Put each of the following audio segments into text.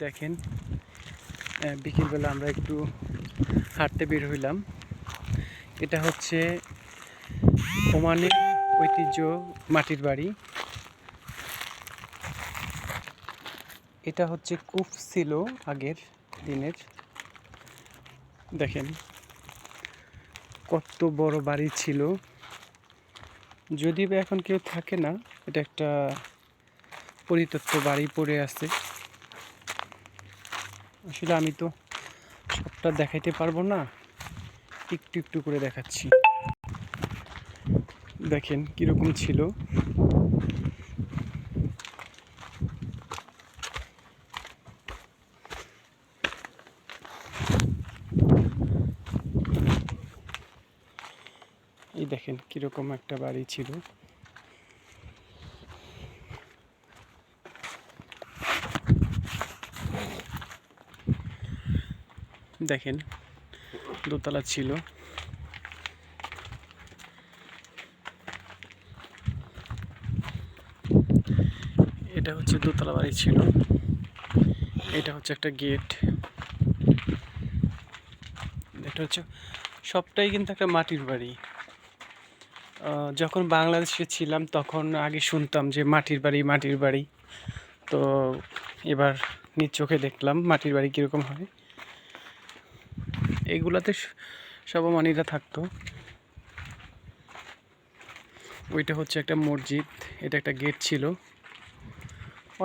দেখেন বিকেলবেলা আমরা একটু হাঁটতে বের হইলাম। এটা হচ্ছে ওমানের ঐতিহ্য মাটির বাড়ি। এটা হচ্ছে কূপ ছিল আগের দিনের। দেখেন কত বড় বাড়ি ছিল, যদিও এখন কেউ থাকে না। এটা একটা পরিত্যক্ত বাড়ি পড়ে আছে। আসলে আমি তো সবটা দেখাইতে পারবো না, একটু একটু করে দেখাচ্ছি। দেখেন কিরকম ছিল। এই দেখেন কিরকম একটা বাড়ি ছিল। দেখেন দোতলা ছিল। এটা হচ্ছে দোতলা বাড়ি ছিল। এটা হচ্ছে একটা গেট। এটা হচ্ছে সবটাই কিন্তু একটা মাটির বাড়ি। যখন বাংলাদেশে ছিলাম তখন আগে শুনতাম যে মাটির বাড়ি মাটির বাড়ি, তো এবার নিজ চোখে দেখলাম মাটির বাড়ি কীরকম হয়। এগুলাতে সব মানিরা থাকতো। ওইটা হচ্ছে একটা মসজিদ। এটা একটা গেট ছিল,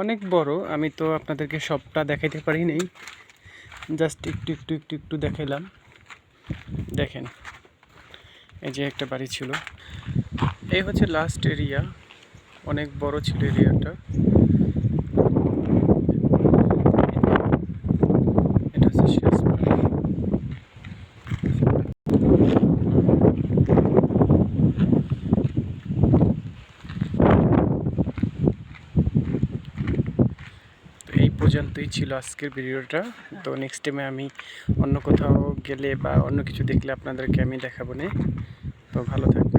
অনেক বড়। আমি তো আপনাদেরকে সবটা দেখাইতে পারি নাই, জাস্ট একটু একটু একটু একটু দেখাইলাম। দেখেন এই যে একটা বাড়ি ছিল। এই হচ্ছে লাস্ট এরিয়া, অনেক বড় ছিল এরিয়াটা। এটা হচ্ছে শেষ বাড়ি। এই পর্যন্তই ছিল আজকের ভিডিওটা। তো নেক্সট টাইমে আমি অন্য কোথাও গেলে বা অন্য কিছু দেখলে আপনাদেরকে আমি দেখাবো না। তো ভালো থাকবেন।